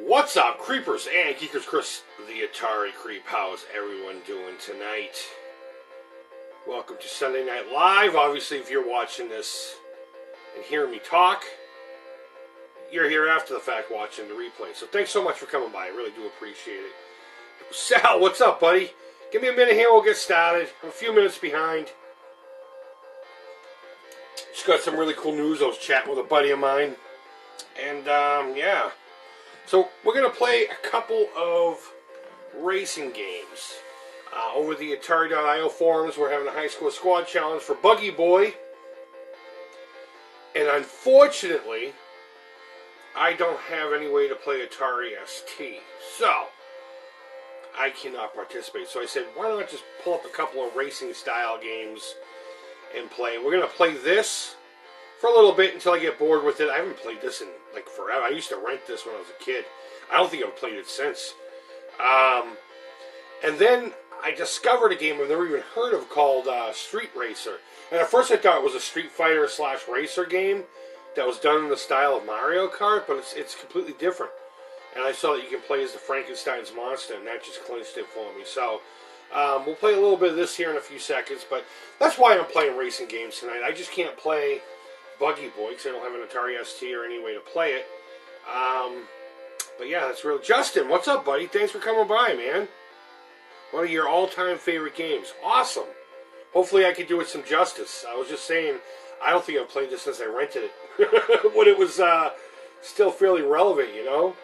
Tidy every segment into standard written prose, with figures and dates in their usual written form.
What's up, creepers and geekers? Chris, the Atari Creep. How's everyone doing tonight? Welcome to Sunday Night Live. Obviously, if you're watching this and hearing me talk, you're here after the fact watching the replay. So thanks so much for coming by. I really do appreciate it. Sal, what's up, buddy? Give me a minute here. We'll get started. I'm a few minutes behind. Just got some really cool news. I was chatting with a buddy of mine. And, yeah. So, we're going to play a couple of racing games. Over the Atari.io forums, we're having a high school squad challenge for Buggy Boy. And unfortunately, I don't have any way to play Atari ST. So, I cannot participate. So I said, why not just pull up a couple of racing style games and play. We're going to play this for a little bit until I get bored with it. I haven't played this in, like, forever. I used to rent this when I was a kid. I don't think I've played it since. And then I discovered a game I've never even heard of called Street Racer. And at first I thought it was a Street Fighter / racer game that was done in the style of Mario Kart, but it's completely different. And I saw that you can play as the Frankenstein's monster, and that just clinched it for me. So, we'll play a little bit of this here in a few seconds, but that's why I'm playing racing games tonight. I just can't play Buggy Boy because I don't have an Atari ST or any way to play it. But yeah, that's real. Justin, what's up, buddy? Thanks for coming by, man. One of your all-time favorite games. Awesome. Hopefully I could do it some justice. I was just saying, I don't think I've played this since I rented it. When it was still fairly relevant, you know?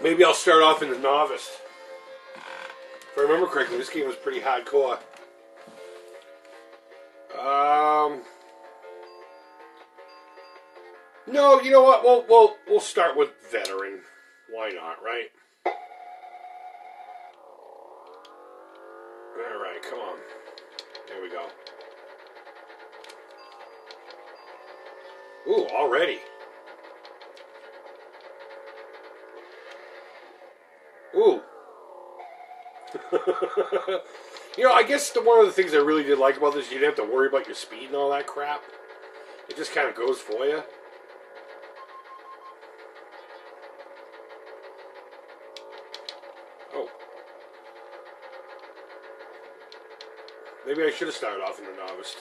Maybe I'll start off in the novice. If I remember correctly, this game was pretty hardcore. No, you know what? We'll start with veteran. Why not, right? All right, come on. There we go. Ooh, already. Ooh. You know, I guess one of the things I really did like about this, you didn't have to worry about your speed and all that crap. It just kind of goes for you. Oh. Maybe I should have started off in the novice.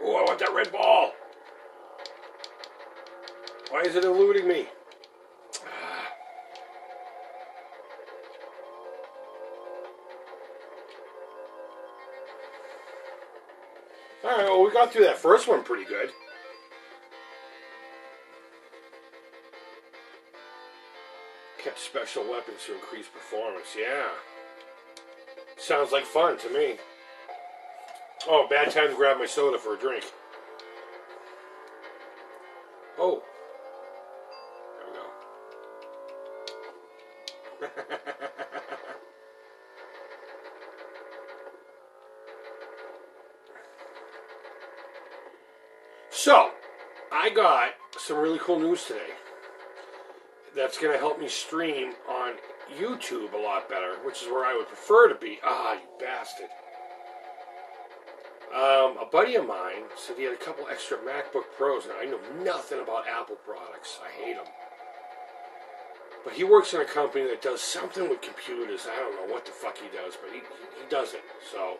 Oh, I want that red ball. Why is it eluding me? Alright, well, we got through that first one pretty good. Catch special weapons to increase performance, yeah. Sounds like fun to me. Oh, bad time to grab my soda for a drink. Oh. There we go. So, I got some really cool news today that's going to help me stream on YouTube a lot better, which is where I would prefer to be. Ah, you bastard. A buddy of mine said he had a couple extra MacBook Pros. Now, I know nothing about Apple products. I hate them. But he works in a company that does something with computers. I don't know what the fuck he does, but he does it. So,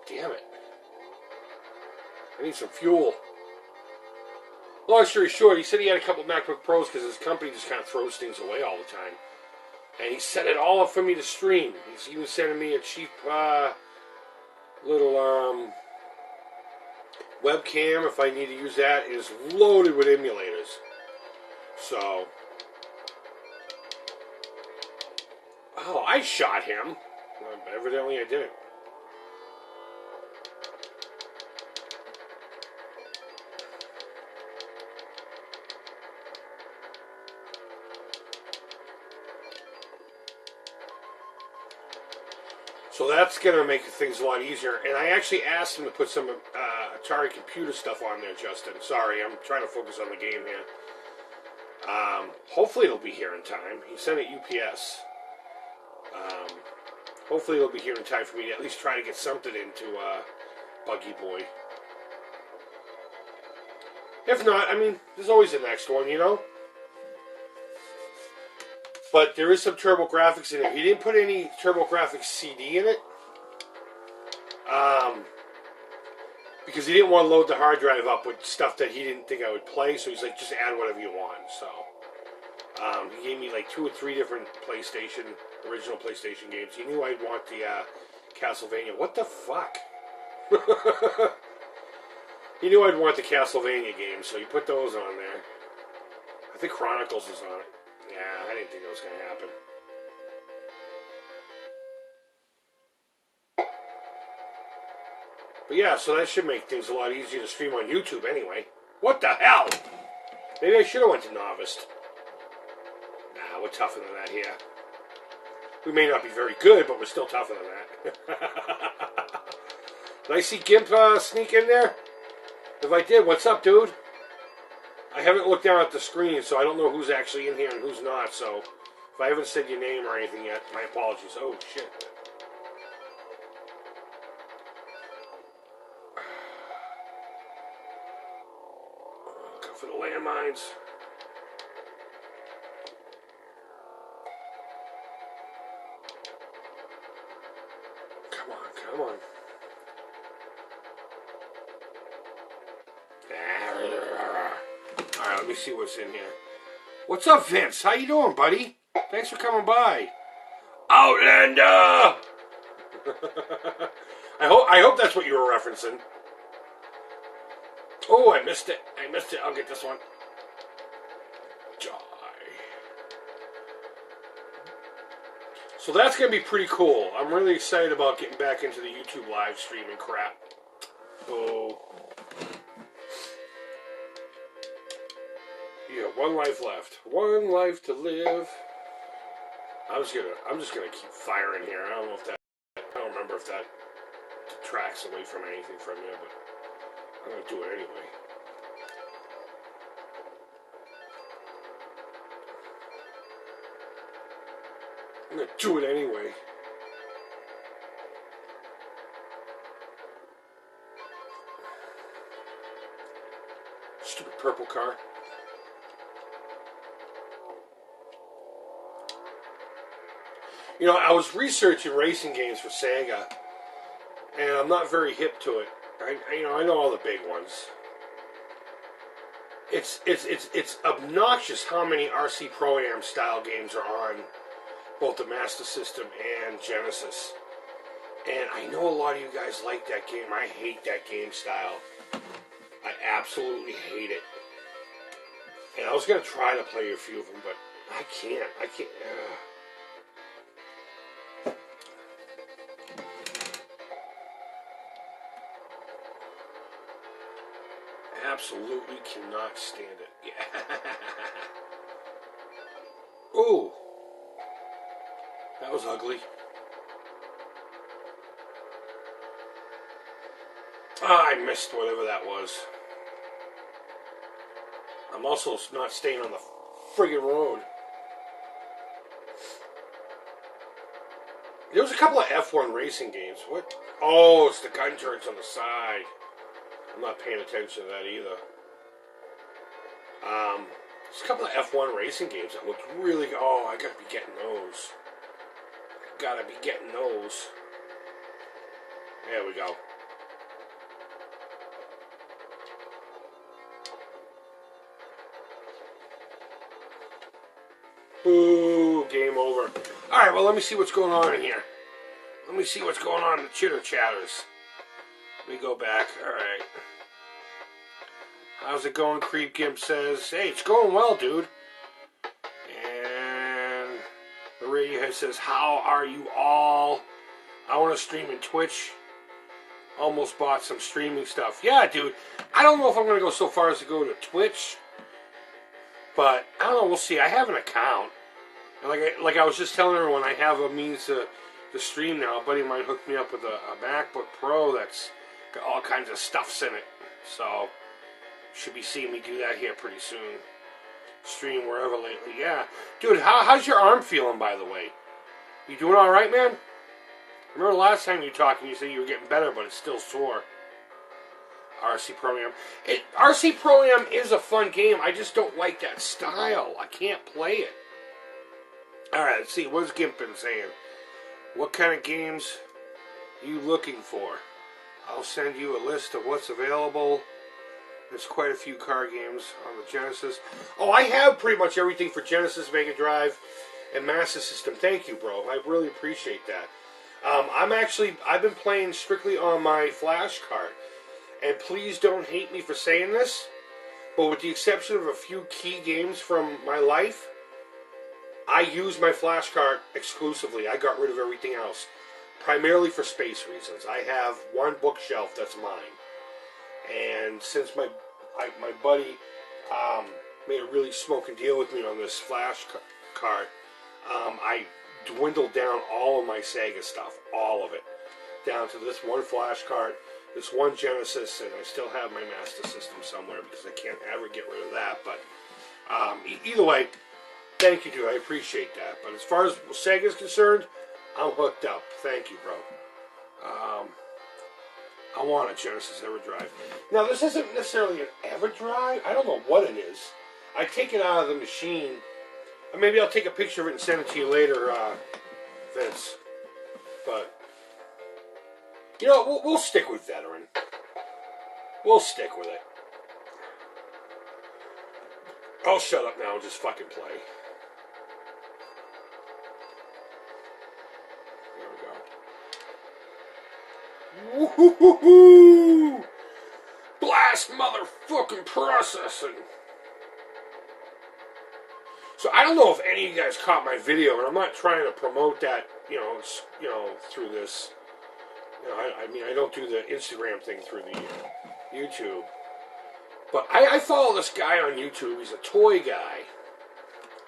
damn it. I need some fuel. Long story short, he said he had a couple MacBook Pros because his company just kind of throws things away all the time. And he set it all up for me to stream. He's even sending me a cheap little webcam if I need to use that. It is loaded with emulators. So. Oh, I shot him. Well, evidently I didn't. So that's going to make things a lot easier. And I actually asked him to put some Atari computer stuff on there, Justin. Sorry, I'm trying to focus on the game here. Hopefully it'll be here in time. He sent it UPS. Hopefully it'll be here in time for me to at least try to get something into Buggy Boy. If not, I mean, there's always the next one, you know? But there is some TurboGrafx in it. He didn't put any TurboGrafx CD in it. Because he didn't want to load the hard drive up with stuff that he didn't think I would play. So he's like, just add whatever you want. So he gave me like 2 or 3 different original PlayStation games. He knew I'd want the Castlevania. What the fuck? He knew I'd want the Castlevania games, so he put those on there. I think Chronicles is on it. Yeah, I didn't think that was going to happen. But yeah, so that should make things a lot easier to stream on YouTube anyway. What the hell? Maybe I should have went to Novice. Nah, we're tougher than that here. We may not be very good, but we're still tougher than that. Did I see Gimp sneak in there? If I did, what's up, dude? I haven't looked down at the screen, so I don't know who's actually in here and who's not, so if I haven't said your name or anything yet, my apologies. Oh, shit. Go for the landmines. Come on, come on. Alright, let me see what's in here. What's up, Vince? How you doing, buddy? Thanks for coming by. Outlander! I hope that's what you were referencing. Oh, I missed it. I missed it. I'll get this one. Die. So that's going to be pretty cool. I'm really excited about getting back into the YouTube live streaming crap. Oh. Yeah, 1 life left. 1 life to live. I'm just gonna keep firing here. I don't remember if that detracts away from anything from you, but I'm gonna do it anyway. I'm gonna do it anyway. Stupid purple car. You know, I was researching racing games for Sega, and I'm not very hip to it. I know all the big ones. It's obnoxious how many RC Pro-Am style games are on both the Master System and Genesis. And I know a lot of you guys like that game. I hate that game style. I absolutely hate it. And I was going to try to play a few of them, but I can't. Absolutely cannot stand it. Yeah. Ooh. That was ugly. I missed whatever that was. I'm also not staying on the friggin' road. There was a couple of F1 racing games. What? Oh, it's the gun turrets on the side. I'm not paying attention to that either. There's a couple of F1 racing games that looked really... Oh, I gotta be getting those. There we go. Boo, game over. Alright, well, let me see what's going on in here. Let me see what's going on in the chitter chatters. Let me go back. Alright. How's it going? Creep Gimp says, hey, it's going well, dude. And the Radiohead says, how are you all? I want to stream in Twitch. Almost bought some streaming stuff. Yeah, dude. I don't know if I'm going to go so far as to go to Twitch. But, I don't know, we'll see. I have an account. And like I was just telling everyone, I have a means to stream now. A buddy of mine hooked me up with a MacBook Pro that's got all kinds of stuffs in it. So, should be seeing me do that here pretty soon. Stream wherever lately. Yeah. Dude, how's your arm feeling, by the way? You doing alright, man? Remember last time you talked and you said you were getting better, but it's still sore. RC Pro-Am. RC Pro-Am is a fun game. I just don't like that style. I can't play it. Alright, let's see. What's Gimp been saying? What kind of games are you looking for? I'll send you a list of what's available. There's quite a few car games on the Genesis. Oh, I have pretty much everything for Genesis, Mega Drive, and Master System. Thank you, bro. I really appreciate that. I've been playing strictly on my flash card. And please don't hate me for saying this, but with the exception of a few key games from my life, I use my flash card exclusively. I got rid of everything else, primarily for space reasons. I have one bookshelf that's mine, and since my buddy made a really smoking deal with me on this flash card, I dwindled down all of my Sega stuff, all of it, down to this one flash card, this one Genesis, and I still have my Master System somewhere because I can't ever get rid of that. But either way, thank you, dude. I appreciate that. But as far as Sega's concerned, I'm hooked up. Thank you, bro. I want a Genesis EverDrive. Now, this isn't necessarily an EverDrive. I don't know what it is. I take it out of the machine. Maybe I'll take a picture of it and send it to you later, Vince. But, you know, we'll stick with Veteran. We'll stick with it. I'll shut up now and just fucking play. There we go. Woo-hoo-hoo-hoo! Blast motherfucking processing. So I don't know if any of you guys caught my video, and I'm not trying to promote that, you know, through this. You know, I mean, I don't do the Instagram thing through the YouTube. But I follow this guy on YouTube. He's a toy guy.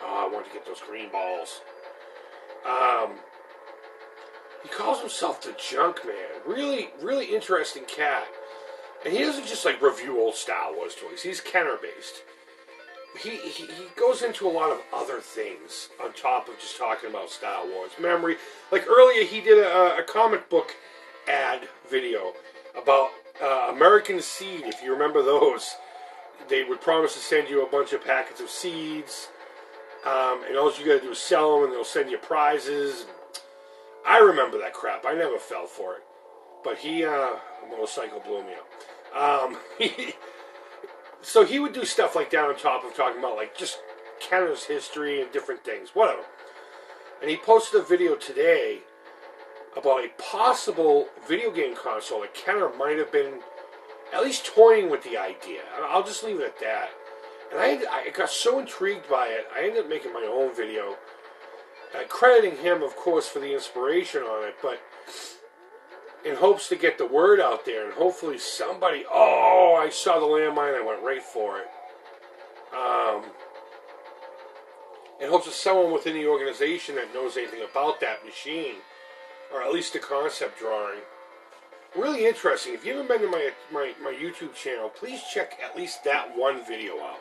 Oh, I want to get those green balls. He calls himself the Junk Man. Really, really interesting cat. And he doesn't just like review old Star Wars toys. He's Kenner based. He goes into a lot of other things on top of just talking about Star Wars memory. Like earlier, he did a comic book ad video about American Seed. If you remember those, they would promise to send you a bunch of packets of seeds, and all you got to do is sell them, and they'll send you prizes. I remember that crap. I never fell for it, but a motorcycle blew me up. So he would do stuff like that on top of talking about like just Kenner's history and different things, whatever. And he posted a video today about a possible video game console that Kenner might have been at least toying with the idea. I'll just leave it at that. And I got so intrigued by it, I ended up making my own video, crediting him, of course, for the inspiration on it, but in hopes to get the word out there, and hopefully somebody, oh, I saw the landmine, I went right for it. In hopes of someone within the organization that knows anything about that machine, or at least the concept drawing. Really interesting. If you haven't been to my YouTube channel, please check at least that one video out.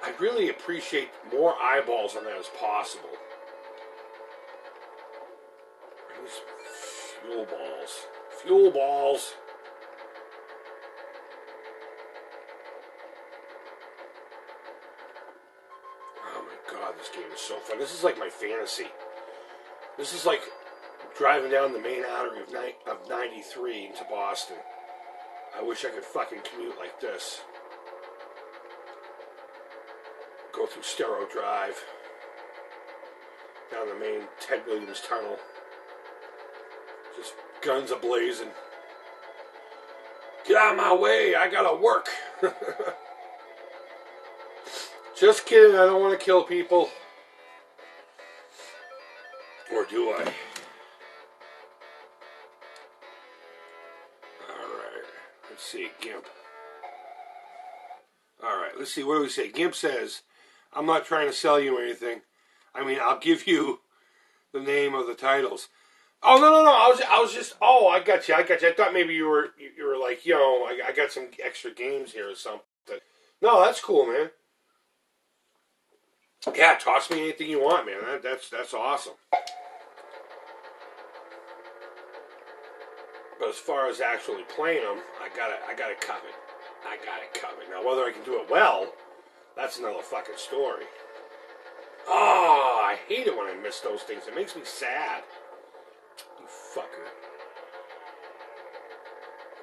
I really appreciate more eyeballs on that as possible. These fuel balls. Fuel balls. Oh my god, this game is so fun. This is like my fantasy. This is like driving down the main artery of 93 into Boston. I wish I could fucking commute like this. Go through Stero Drive. Down the main Ted Williams Tunnel. Just guns a-blazing. Get out of my way, I gotta work. Just kidding, I don't want to kill people. Or do I? Alright, let's see, Gimp. Alright, let's see, what do we say? Gimp says, I'm not trying to sell you anything. I mean, I'll give you the name of the titles. Oh, no, I was just, oh, I got you. I thought maybe you were like, you know, I got some extra games here or something. No, that's cool, man. Yeah, toss me anything you want, man. That's awesome. But as far as actually playing them, I got it covered. I got it covered. Now, whether I can do it well, that's another fucking story. Oh, I hate it when I miss those things. It makes me sad. You fucker.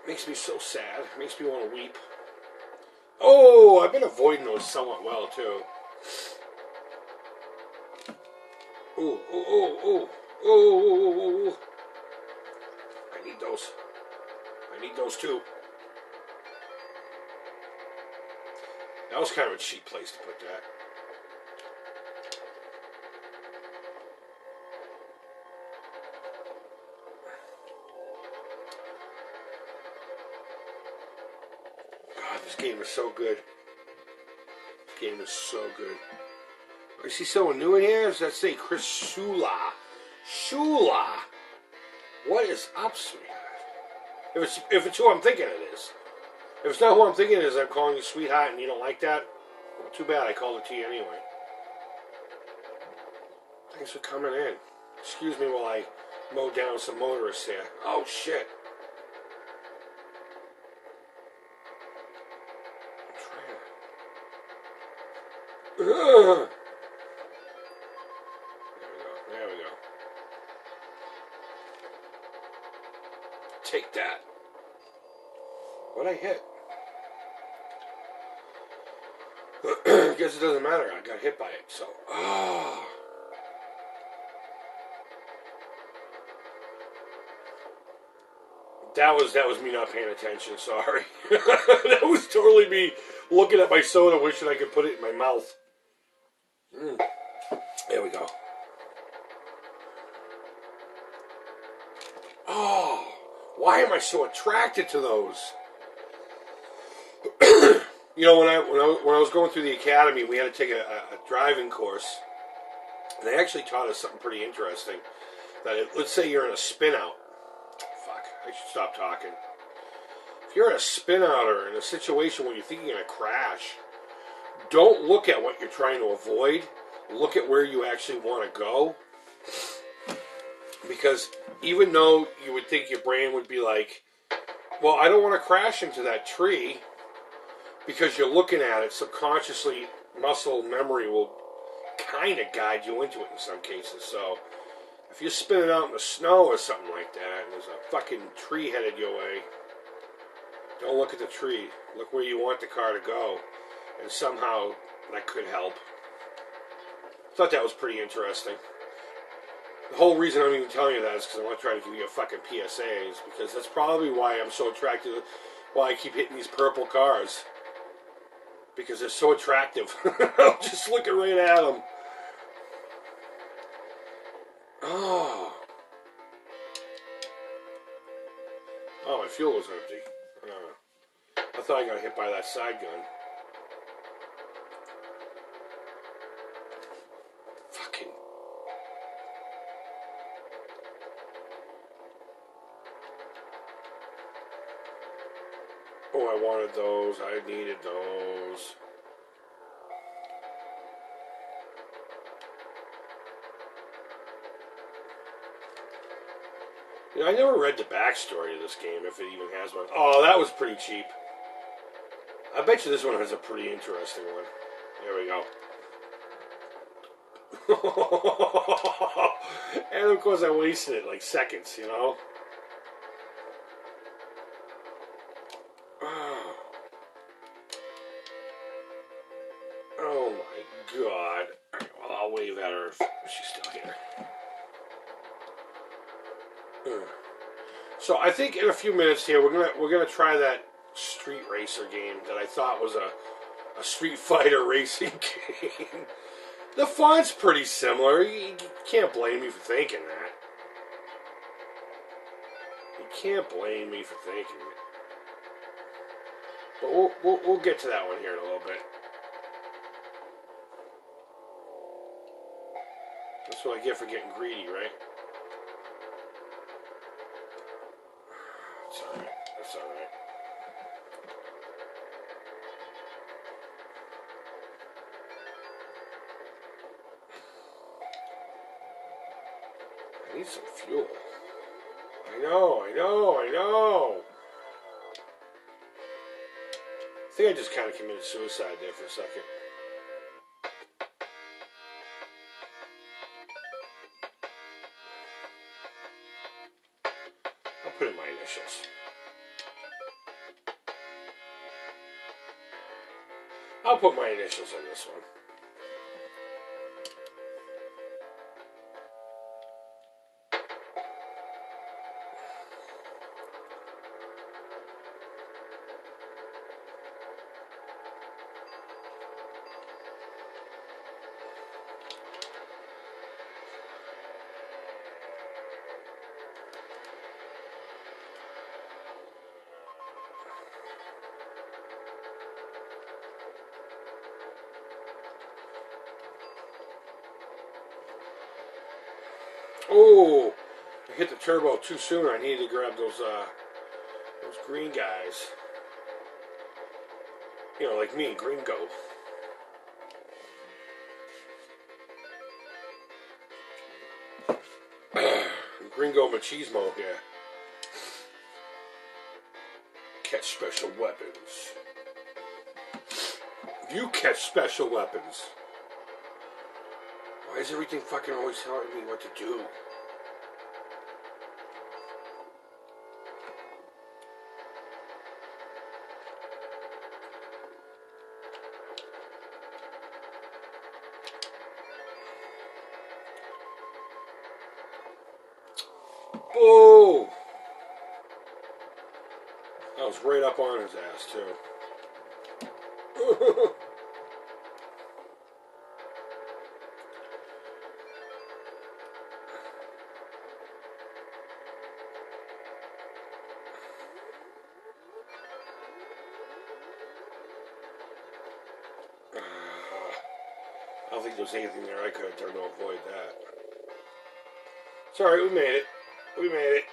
It makes me so sad. It makes me want to weep. Oh, I've been avoiding those somewhat well, too. Ooh, ooh, ooh, ooh. Ooh, ooh, ooh, ooh. I need those. I need those, too. That was kind of a cheap place to put that. God, this game is so good. This game is so good. I see someone new in here. Does that say Chris Shula? Shula! What is up, sweetheart? If it's who I'm thinking it is. If it's not who I'm thinking it is, I'm calling you sweetheart and you don't like that, well, too bad. I called it to you anyway. Thanks for coming in. Excuse me while I mow down some motorists here. Oh, shit. There we go. There we go. Take that. What'd I hit? I guess it doesn't matter. I got hit by it, so. Oh. That was me not paying attention. Sorry. That was totally me looking at my soda, wishing I could put it in my mouth. There we go. Oh, why am I so attracted to those? You know, when I was going through the academy, we had to take a driving course. And they actually taught us something pretty interesting. That let's say you're in a spin out. Fuck, I should stop talking. If you're in a spin out or in a situation where you think you're going to crash, don't look at what you're trying to avoid. Look at where you actually want to go. Because even though you would think your brain would be like, well, I don't want to crash into that tree, because you're looking at it, subconsciously, muscle memory will kind of guide you into it in some cases. So, if you're spinning out in the snow or something like that, and there's a fucking tree headed your way, don't look at the tree. Look where you want the car to go. And somehow, that could help. I thought that was pretty interesting. The whole reason I'm even telling you that is because I want to try to give you a fucking PSA, is because that's probably why I'm so attracted to, why I keep hitting these purple cars. Because they're so attractive. I'm just looking right at them. Oh. Oh, my fuel was empty. I thought I got hit by that side gun. Fucking. Oh, I wanted those. I needed those. You know, I never read the backstory of this game, if it even has one. Oh, that was pretty cheap. I bet you this one has a pretty interesting one. There we go. And of course I wasted it like seconds, you know? Oh my god. Alright, well, I'll wave at her if she's still here. So I think in a few minutes here we're gonna try that Street Racer game that I thought was a Street Fighter racing game. The font's pretty similar. You can't blame me for thinking that. You can't blame me for thinking it. But we'll get to that one here in a little bit. That's what I get for getting greedy, right? That's alright. That's alright. I need some fuel. I know. I think I just kind of committed suicide there for a second. I'll put in my initials. I'll put my initials on this one. Oh, I hit the turbo too soon. I needed to grab those green guys. You know, like me, Gringo. Gringo machismo here. Catch special weapons. You catch special weapons. Why is everything fucking always telling me what to do? Oh! I was right up on his ass, too. I don't think there's anything there I could have done to avoid that. It's alright, we made it. We made it.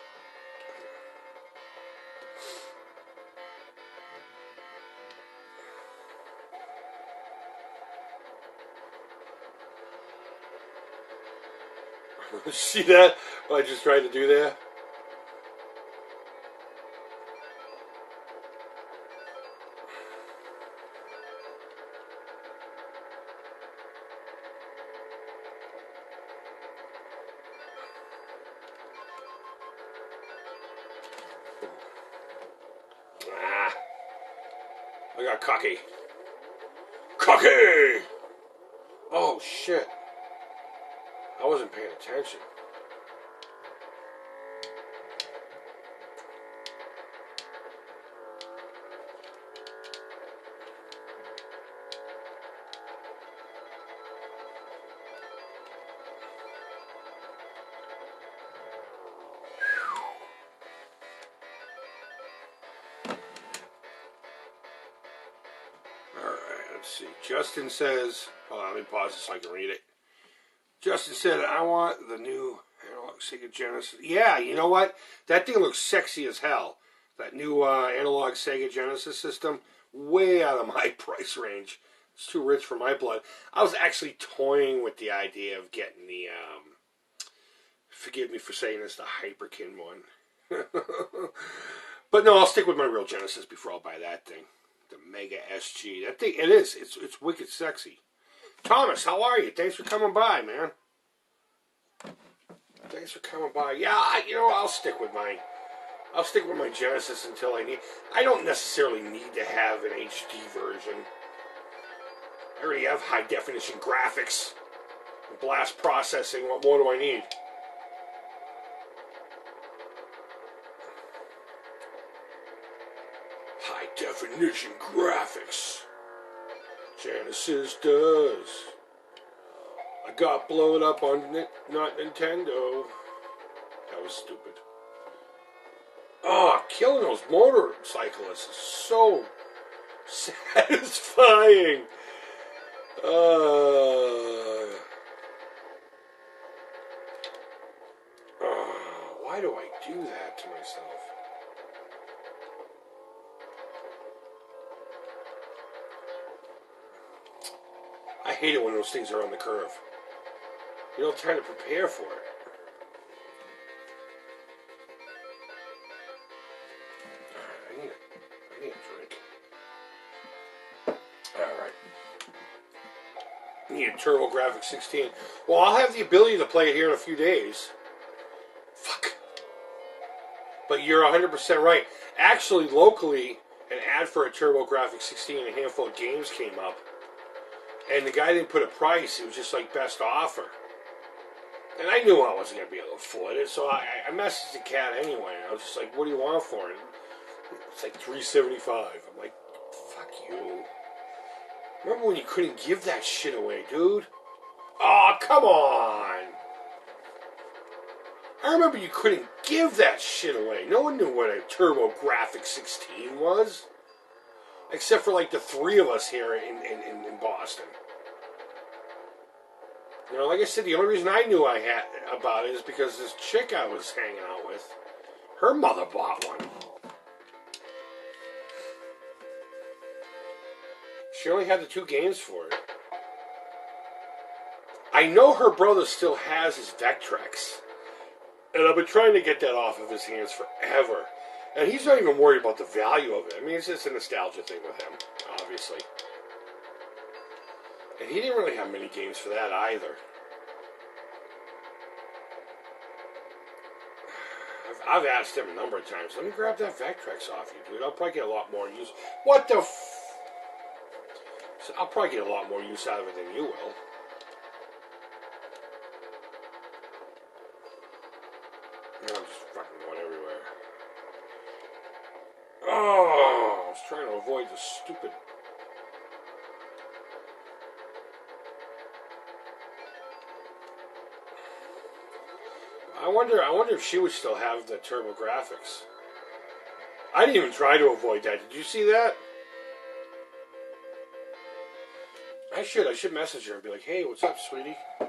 See that? What I just tried to do there? Ah, I got cocky. Cocky! Oh, shit. I wasn't paying attention. Alright, let's see. Justin says, hold on, let me pause this so I can read it. Justin said, I want the new analog Sega Genesis. Yeah, you know what? That thing looks sexy as hell. That new analog Sega Genesis system, way out of my price range. It's too rich for my blood. I was actually toying with the idea of getting the, forgive me for saying this, the Hyperkin one. But no, I'll stick with my real Genesis before I'll buy that thing. The Mega SG. That thing, it is. It's wicked sexy. Thomas, how are you? Thanks for coming by, man. Thanks for coming by. Yeah, I'll stick with my Genesis until I need. I don't necessarily need to have an HD version. I already have high definition graphics, and blast processing. What more do I need? High definition graphics. Genesis does. I got blown up on not Nintendo. That was stupid. Oh, killing those motorcyclists is so satisfying. Why do I do that to myself? I hate it when those things are on the curve. You don't try to prepare for it. need a TurboGrafx 16. Well, I'll have the ability to play it here in a few days. Fuck. But you're 100% right. Actually, locally, an ad for a TurboGrafx 16 and a handful of games came up. And the guy didn't put a price. It was just like best offer. And I knew I wasn't going to be able to afford it. So I messaged the cat anyway. I was just like, what do you want for it? It's like $375. I'm like, fuck you. Remember when you couldn't give that shit away, dude? Oh, come on. I remember you couldn't give that shit away. No one knew what a TurboGrafx 16 was. Except for like the three of us here in Boston. You know, like I said, the only reason I knew I had about it is because this chick I was hanging out with, her mother bought one. She only had the 2 games for it. I know her brother still has his Vectrex. And I've been trying to get that off of his hands forever. And he's not even worried about the value of it. I mean, it's just a nostalgia thing with him, obviously. And he didn't really have many games for that either. I've asked him a number of times, let me grab that Vectrex off you, dude. I'll probably get a lot more use. What the So I'll probably get a lot more use out of it than you will. I'm just fucking going everywhere. Oh, I was trying to avoid the stupid... I wonder if she would still have the TurboGrafx. I didn't even try to avoid that. Did you see that? I should message her and be like, hey, what's up, sweetie? You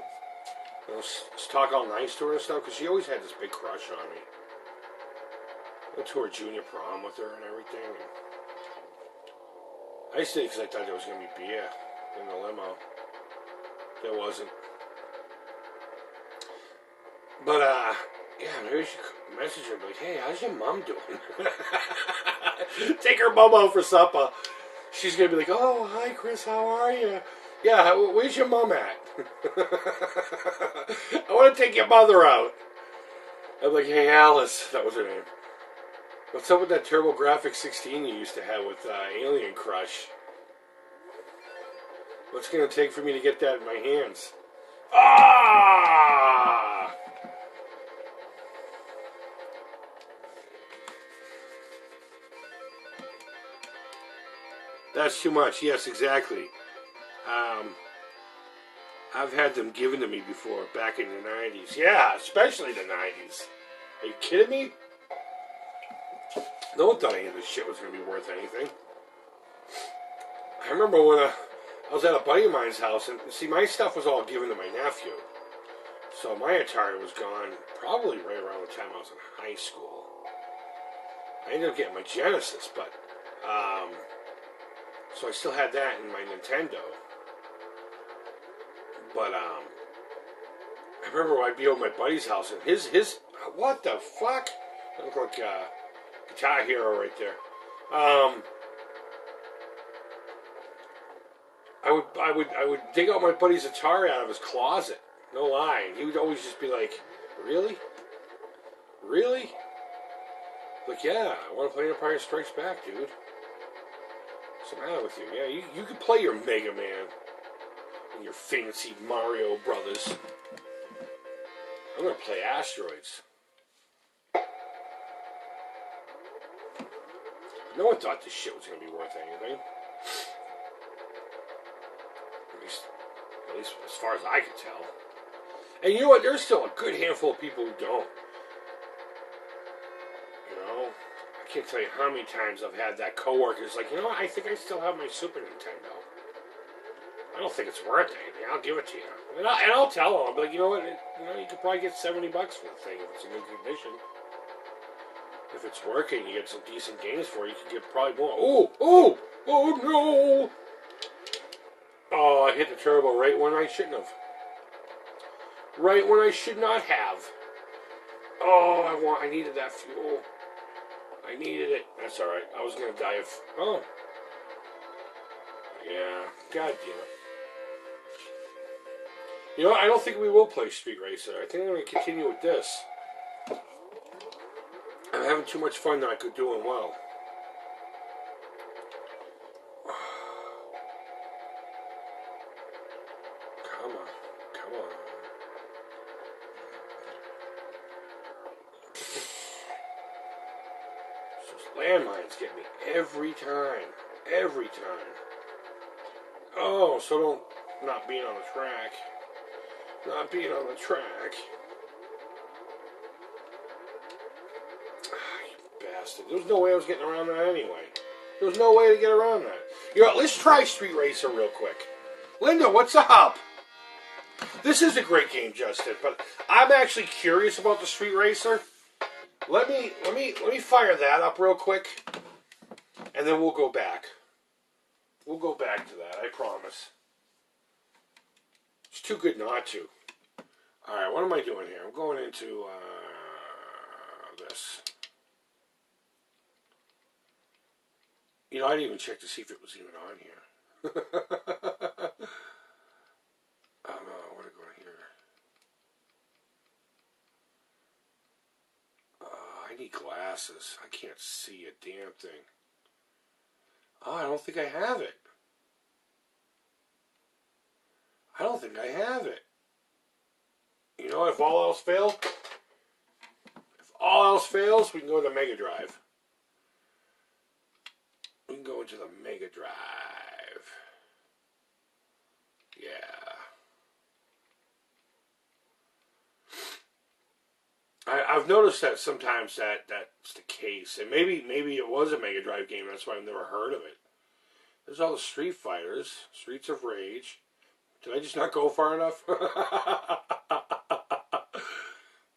know, let's talk all nice to her and stuff, because she always had this big crush on me. Went to her junior prom with her and everything. And I stayed because I thought there was going to be beer in the limo. There wasn't. But, yeah, maybe I should message her and be like, hey, how's your mom doing? Take her mom out for supper. She's going to be like, oh, hi, Chris, how are you? Yeah, where's your mom at? I want to take your mother out. I'm like, hey, Alice, that was her name. What's up with that TurboGrafx 16 you used to have with Alien Crush? What's it going to take for me to get that in my hands? Ah! That's too much. Yes, exactly. I've had them given to me before, back in the 90s. Yeah, especially the 90s. Are you kidding me? No one thought any of this shit was going to be worth anything. I remember when I was at a buddy of mine's house, and see, my stuff was all given to my nephew. So my Atari was gone probably right around the time I was in high school. I ended up getting my Genesis, but... so I still had that in my Nintendo. But, I remember when I'd be over at my buddy's house, and his, what the fuck? I look like a Guitar Hero right there. I would dig out my buddy's Atari out of his closet. No lie. He would always just be like, really? Really? Like, yeah, I want to play Empire Strikes Back, dude. What's the matter with you? Yeah, you can play your Mega Man and your fancy Mario Brothers. I'm going to play Asteroids. No one thought this shit was going to be worth anything. At least as far as I could tell. And you know what? There's still a good handful of people who don't. You know? I can't tell you how many times I've had that coworker who's like, you know what? I think I still have my Super Nintendo. I don't think it's worth anything. I'll give it to you. And I'll tell them. I'll be like, you know what? You could probably get $70 for the thing if it's in good condition. If it's working, you get some decent games for it. You could get probably more. Oh no! Oh, I hit the turbo right when I shouldn't have. Right when I should not have. Oh, I needed that fuel. I needed it. That's alright. I was going to die of... Oh. Yeah. God damn it. You know, I don't think we will play Street Racer. I think I'm going to continue with this. I'm having too much fun that I could do it well. Come on. Come on. Those landmines get me every time. Every time. Oh, so don't... Not being on the track. Not being on the track. Ah, you bastard. There was no way I was getting around that anyway. There was no way to get around that. You know, let's try Street Racer real quick. Linda, what's up? This is a great game, Justin, but I'm actually curious about the Street Racer. Let me fire that up real quick, and then we'll go back. We'll go back to that, I promise. It's too good not to. Alright, what am I doing here? I'm going into this. You know, I didn't even check to see if it was even on here. Oh no, I want to go here. I need glasses. I can't see a damn thing. Oh, I don't think I have it. I don't think I have it. You know, if all else fails, we can go to the Mega Drive. We can go into the Mega Drive. Yeah. I've noticed that sometimes that's the case. And maybe it was a Mega Drive game, that's why I've never heard of it. There's all the Street Fighters, Streets of Rage. Did I just not go far enough?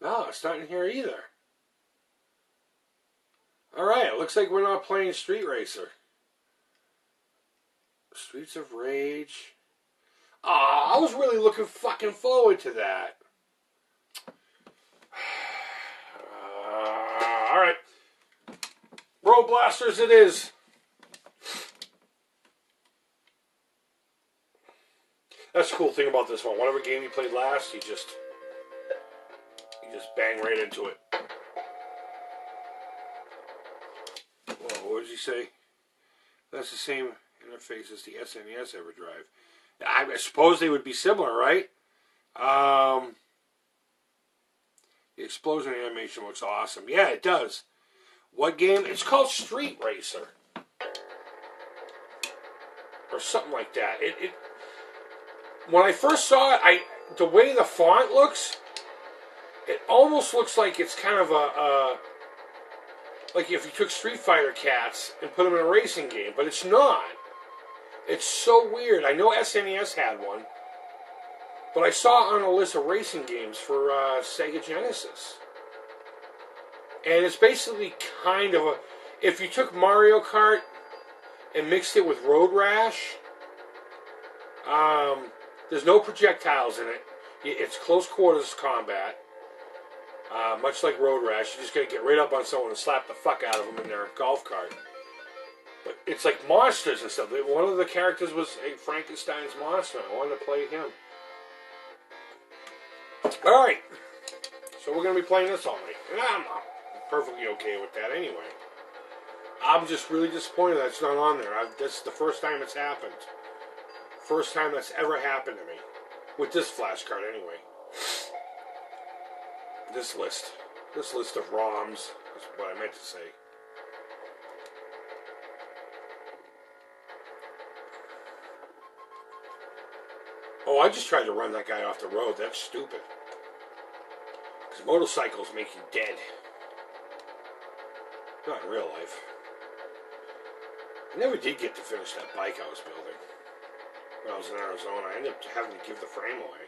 No, it's not in here either. Alright, it looks like we're not playing Street Racer. Streets of Rage. Aw, I was really looking fucking forward to that. Alright. Road Blasters it is. That's the cool thing about this one. Whatever game you played last, you just bang right into it. Whoa, what did you say? That's the same interface as the SNES EverDrive. I suppose they would be similar, right? The explosion animation looks awesome. Yeah, it does. What game? It's called Street Racer. Or something like that. When I first saw it, the way the font looks, it almost looks like it's kind of like if you took Street Fighter cats and put them in a racing game, but it's not. It's so weird. I know SNES had one, but I saw it on a list of racing games for Sega Genesis. And it's basically kind of if you took Mario Kart and mixed it with Road Rash, there's no projectiles in it. It's close quarters combat. Much like Road Rash, you just gotta get right up on someone and slap the fuck out of them in their golf cart. But it's like monsters and stuff. One of the characters was Frankenstein's monster. I wanted to play him. Alright. So we're gonna be playing this all night. And I'm perfectly okay with that anyway. I'm just really disappointed that it's not on there. This is the first time it's happened. First time that's ever happened to me. With this flashcard anyway. This list of ROMs, that's what I meant to say. Oh, I just tried to run that guy off the road. That's stupid. Because motorcycles make you dead. Not in real life. I never did get to finish that bike I was building. When I was in Arizona, I ended up having to give the frame away.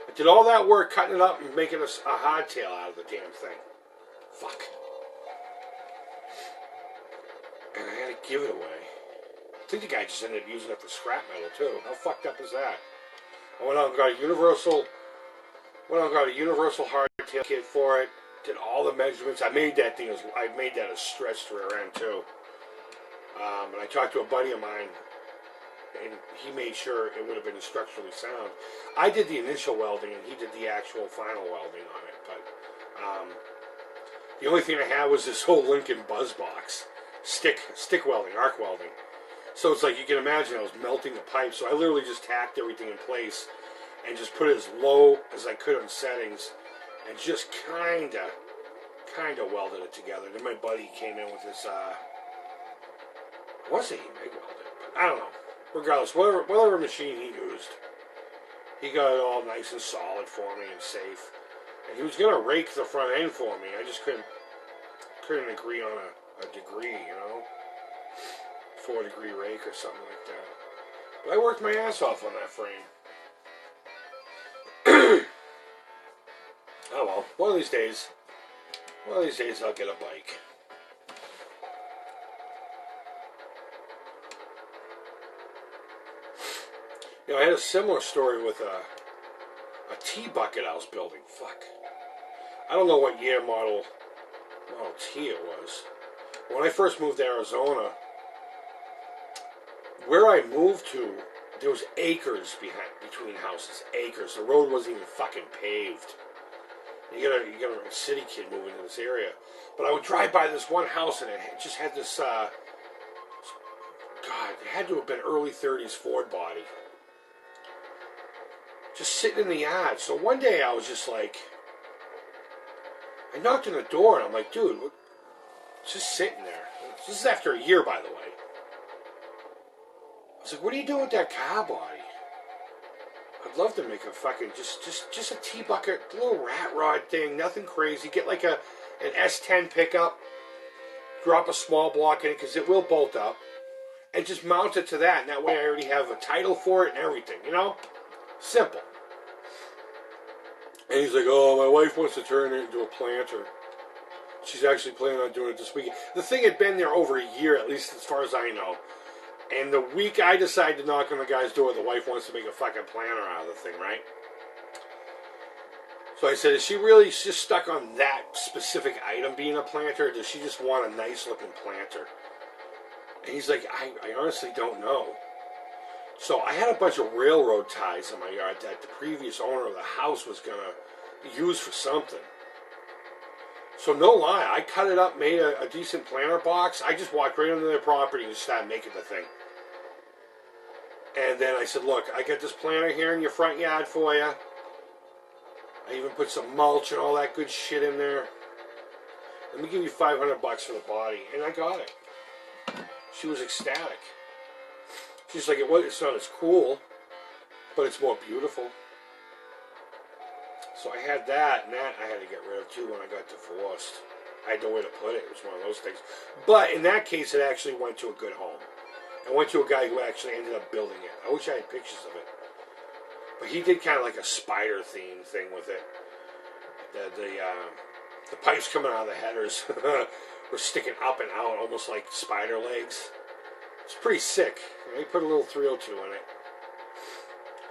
I did all that work cutting it up and making a hardtail out of the damn thing. Fuck. And I had to give it away. I think the guy just ended up using it for scrap metal too. How fucked up is that? I went out and got a universal hardtail kit for it. Did all the measurements. I made that thing. I made that a stretched rear end too. And I talked to a buddy of mine and he made sure it would have been structurally sound. I did the initial welding, and he did the actual final welding on it. But the only thing I had was this whole Lincoln buzz box, stick welding, arc welding. So it's like you can imagine I was melting the pipe. So I literally just tacked everything in place and just put it as low as I could on settings, and just kind of welded it together. Then my buddy came in with this. I want to say he MIG welded, but I don't know. Regardless, whatever machine he used, he got it all nice and solid for me and safe. And he was gonna rake the front end for me. I just couldn't agree on a degree, 4-degree rake or something like that. But I worked my ass off on that frame. Oh well, one of these days I'll get a bike. I had a similar story with a tea bucket I was building. Fuck. I don't know what year model T it was. When I first moved to Arizona, where I moved to, there was acres between houses. Acres. The road wasn't even fucking paved. You get a city kid moving to this area. But I would drive by this one house, and it just had this, God, it had to have been early 30s Ford body. Just sitting in the yard. So one day I was just like, I knocked on the door, and I'm like, dude, it's just sitting there. This is after a year, by the way. I was like, what are you doing with that car body? I'd love to make a fucking, just a tea bucket, a little rat rod thing, nothing crazy. Get like an S10 pickup, drop a small block in it, because it will bolt up, and just mount it to that, and that way I already have a title for it and everything, Simple. And he's like, oh, my wife wants to turn it into a planter. She's actually planning on doing it this weekend. The thing had been there over a year, at least as far as I know. And the week I decided to knock on the guy's door, the wife wants to make a fucking planter out of the thing, right? So I said, is she really just stuck on that specific item being a planter, or does she just want a nice-looking planter? And he's like, I honestly don't know. So I had a bunch of railroad ties in my yard that the previous owner of the house was going to use for something. So no lie, I cut it up, made a decent planter box. I just walked right into their property and started making the thing. And then I said, look, I got this planter here in your front yard for you. I even put some mulch and all that good shit in there. Let me give you $500 for the body. And I got it. She was ecstatic. She's like, it's not as cool, but it's more beautiful. So I had that, and that I had to get rid of too when I got divorced. I had nowhere to put it. It was one of those things. But in that case, it actually went to a good home. It went to a guy who actually ended up building it. I wish I had pictures of it. But he did kind of like a spider theme thing with it. The pipes coming out of the headers were sticking up and out, almost like spider legs. It's pretty sick. He put a little 302 in it.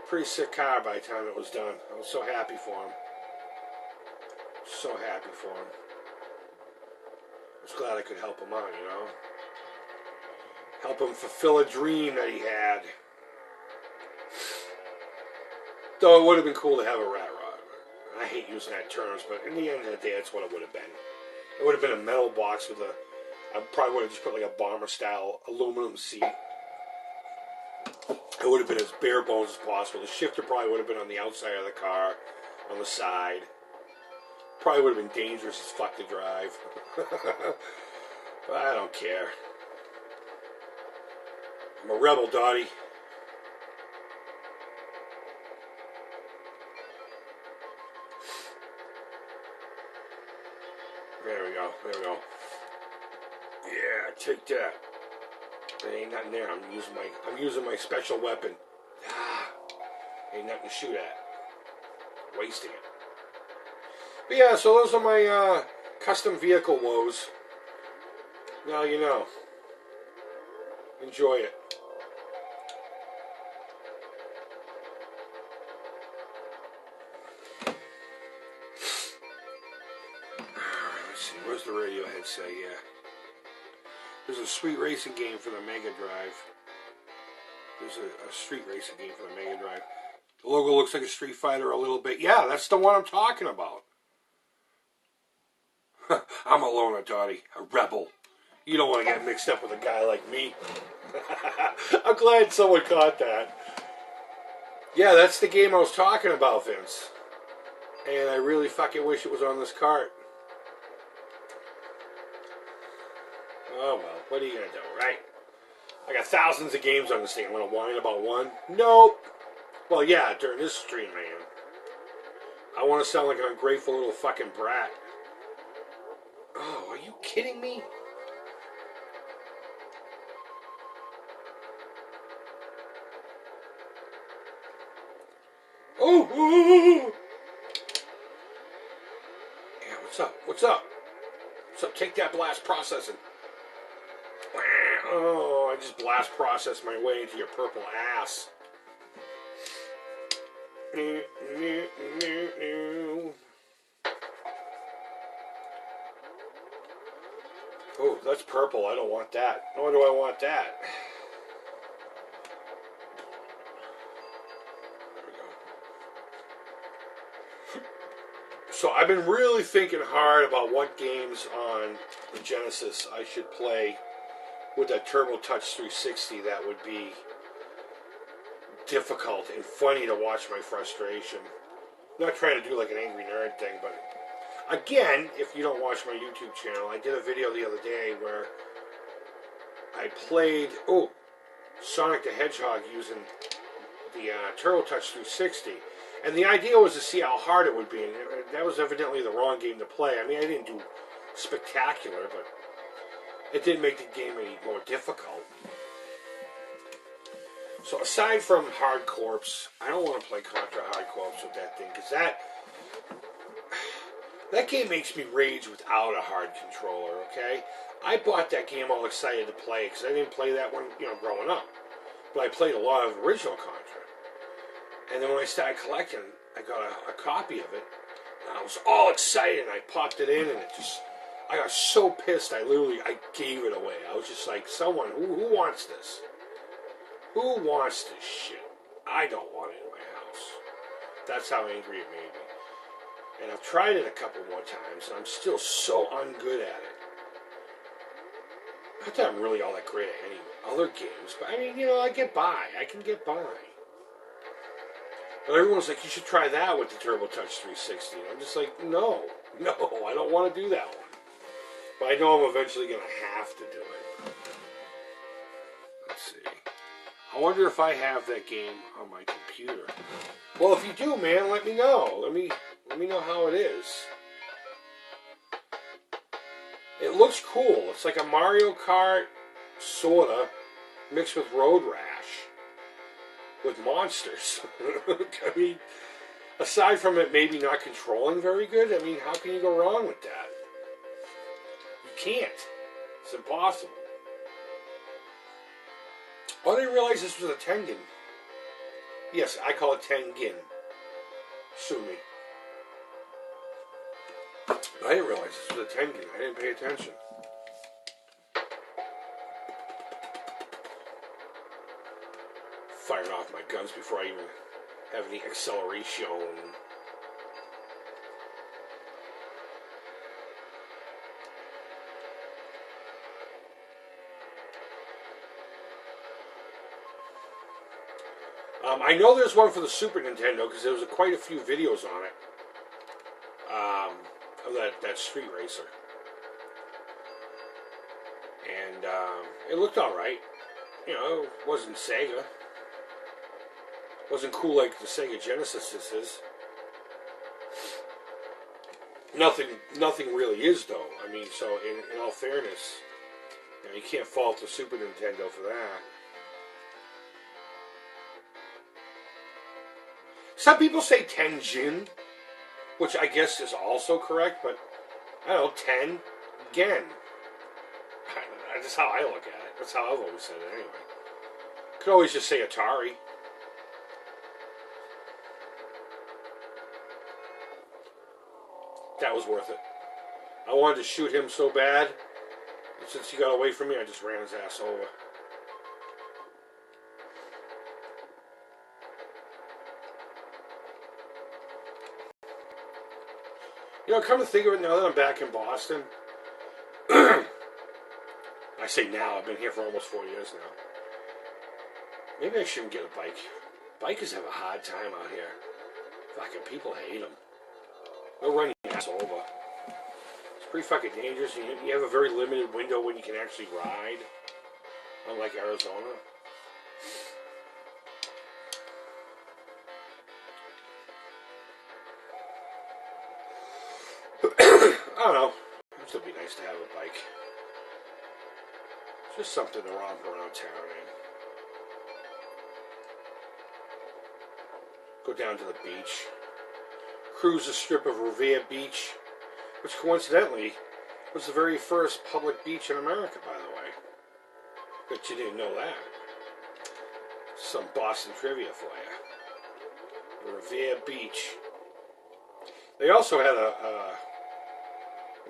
Pretty sick car by the time it was done. I was so happy for him. So happy for him. I was glad I could help him out, Help him fulfill a dream that he had. Though it would have been cool to have a rat rod. I hate using that terms, but in the end of the day, that's what it would have been. It would have been a metal box with I probably would have just put like a bomber-style aluminum seat. It would have been as bare bones as possible. The shifter probably would have been on the outside of the car, on the side. Probably would have been dangerous as fuck to drive. But I don't care. I'm a rebel, Dottie. There we go. Yeah, take that. There ain't nothing there. I'm using my special weapon. Ain't nothing to shoot at. Wasting it. But yeah, so those are my custom vehicle woes. Now you know. Enjoy it. Let's see, where's the Radiohead say? Yeah. There's a sweet racing game for the Mega Drive. There's a street racing game for the Mega Drive. The logo looks like a Street Fighter a little bit. Yeah, that's the one I'm talking about. I'm a lone Atari, a rebel. You don't want to get mixed up with a guy like me. I'm glad someone caught that. Yeah, that's the game I was talking about, Vince. And I really fucking wish it was on this cart. Oh well, what are you gonna do, right? I got thousands of games on this thing. I'm gonna whine about one? Nope. Well, yeah, during this stream, man. I want to sound like an ungrateful little fucking brat. Oh, are you kidding me? Oh! Yeah, what's up? What's up? So take that blast processing. Oh, I just blast processed my way into your purple ass. Oh, that's purple. I don't want that. Nor do I want that. There we go. So I've been really thinking hard about what games on the Genesis I should play with that Turbo Touch 360 that would be difficult and funny to watch my frustration. I'm not trying to do like an angry nerd thing, but again, if you don't watch my YouTube channel, I did a video the other day where I played Sonic the Hedgehog using the Turbo Touch 360, and the idea was to see how hard it would be. And that was evidently the wrong game to play. I mean, I didn't do spectacular, but it didn't make the game any more difficult. So aside from Hard Corps, I don't want to play Contra Hard Corps with that thing, because that game makes me rage without a hard controller, okay? I bought that game all excited to play, because I didn't play that one, growing up. But I played a lot of original Contra. And then when I started collecting, I got a copy of it, and I was all excited, and I popped it in, and I got so pissed, I gave it away. I was just like, someone, who wants this? Who wants this shit? I don't want it in my house. That's how angry it made me. And I've tried it a couple more times, and I'm still so ungood at it. Not that I'm really all that great at any other games, but I mean, I get by. I can get by. But everyone's like, you should try that with the Turbo Touch 360. And I'm just like, no, I don't want to do that one. But I know I'm eventually going to have to do it. Let's see. I wonder if I have that game on my computer. Well, if you do, man, let me know. Let me know how it is. It looks cool. It's like a Mario Kart, sorta, mixed with Road Rash. With monsters. I mean, aside from it maybe not controlling very good, I mean, how can you go wrong with that? You can't. It's impossible. Oh, I didn't realize this was a Tengen. Yes, I call it Tengen. Sue me. I didn't realize this was a Tengen. I didn't pay attention. Firing off my guns before I even have any acceleration. I know there's one for the Super Nintendo because there was quite a few videos on it. Of that Street Racer. And it looked alright. It wasn't Sega. It wasn't cool like the Sega Genesis is. Nothing really is, though. I mean, so in all fairness, you can't fault the Super Nintendo for that. Some people say Tenjin, which I guess is also correct, but I don't know, Ten-gen. That's how I look at it. That's how I've always said it anyway. Could always just say Atari. That was worth it. I wanted to shoot him so bad, and since he got away from me, I just ran his ass over. You know, come to think of it, now that I'm back in Boston, I say now, I've been here for almost 4 years now. Maybe I shouldn't get a bike. Bikers have a hard time out here. Fucking people hate them. They'll run your ass over. It's pretty fucking dangerous. You have a very limited window when you can actually ride. Unlike Arizona. I don't know. It'd still be nice to have a bike. It's just something to romp around town in. Go down to the beach. Cruise a strip of Revere Beach, which coincidentally was the very first public beach in America, by the way. Bet you didn't know that. Some Boston trivia for you. Revere Beach. They also had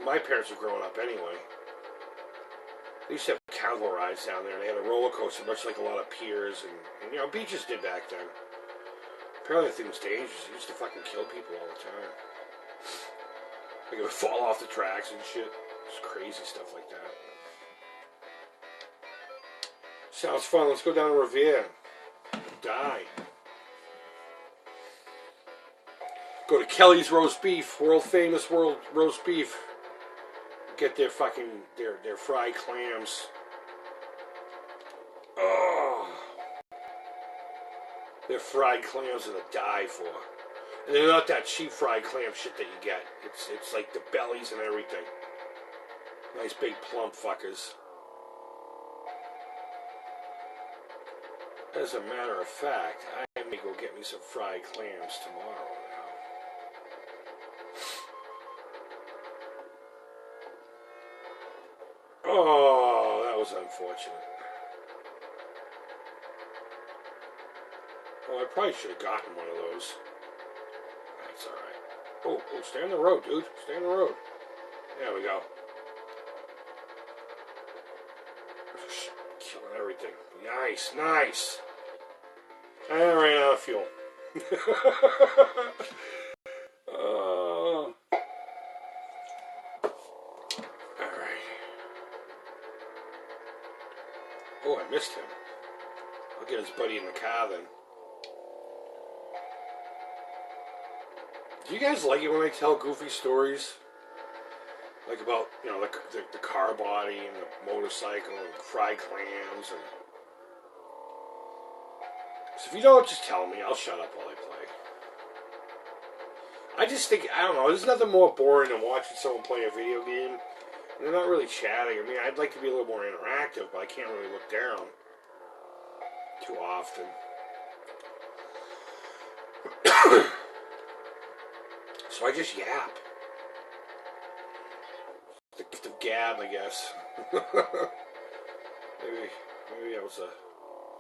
my parents were growing up anyway. They used to have carnival rides down there. They had a roller coaster, much like a lot of piers and you know, beaches did back then. Apparently the thing was dangerous. It used to fucking kill people all the time. Like it would fall off the tracks and shit. Just crazy stuff like that. Sounds fun. Let's go down to Revere. Die. Go to Kelly's Roast Beef. World famous roast beef. Get their fucking, their fried clams. Oh. Their fried clams are to die for. And they're not that cheap fried clam shit that you get. It's like the bellies and everything. Nice big plump fuckers. As a matter of fact, I may go get me some fried clams tomorrow now. Oh, that was unfortunate. Well, I probably should have gotten one of those. That's alright. Oh, stay on the road, dude. Stay on the road. There we go. Killing everything. Nice, nice. I ran out of fuel. Alright. Oh, I missed him. I'll get his buddy in the car then. Do you guys like it when I tell goofy stories? Like about, you know, the car body and the motorcycle and fried clams and... So if you don't, just tell me. I'll shut up while I play. I just think, I don't know, there's nothing more boring than watching someone play a video game. And they're not really chatting. I mean, I'd like to be a little more interactive, but I can't really look down too often. So I just yap. The gift of gab, I guess. maybe I was a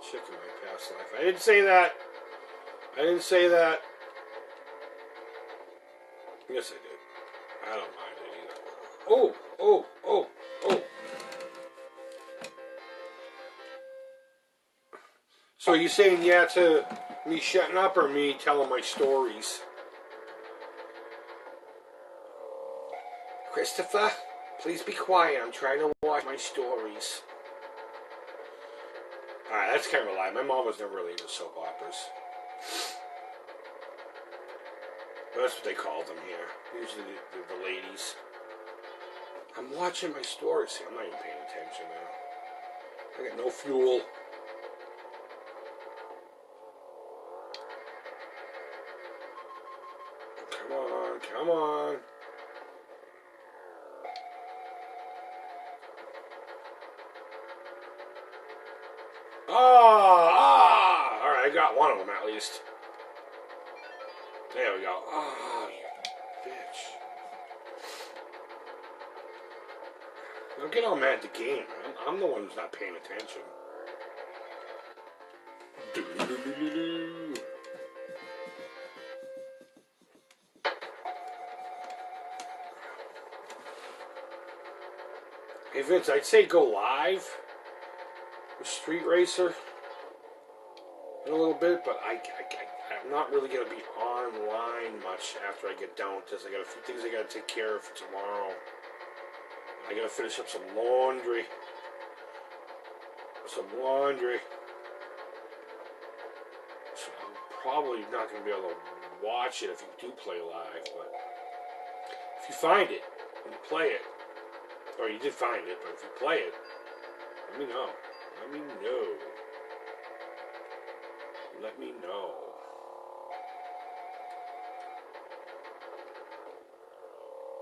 chick in my past life. I didn't say that. I didn't say that. Yes, I did. I don't mind it either. Oh. So are you saying yeah to me shutting up or me telling my stories? Christopher, please be quiet. I'm trying to watch my stories. Alright, that's kind of a lie. My mom was never really into soap operas. But that's what they called them here. Usually the ladies. I'm watching my stories. See, I'm not even paying attention now. I got no fuel. Come on. Alright, I got one of them at least. There we go. Oh, you bitch. Don't get all mad at the game. I'm the one who's not paying attention. Hey Vince, I'd say go live with Street Racer in a little bit, but I'm not really going to be on online much after I get done with this. I got a few things I gotta take care of for tomorrow. I gotta finish up some laundry. So I'm probably not gonna be able to watch it if you do play live, but if you find it and you play it, or you did find it, but if you play it, let me know. Let me know. Let me know.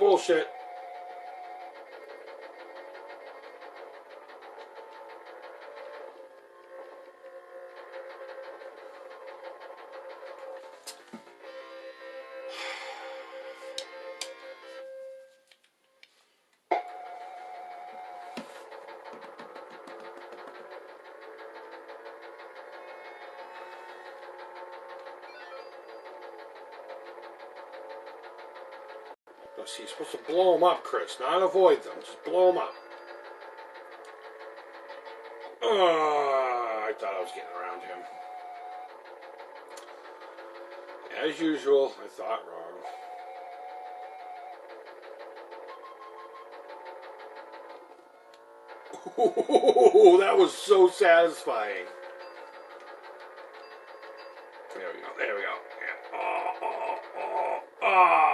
Bullshit. Let's see, you're supposed to blow them up, Chris, not avoid them. Just blow them up. I thought I was getting around him. As usual, I thought wrong. Ooh, that was so satisfying. There we go. There we go. Yeah. Ah.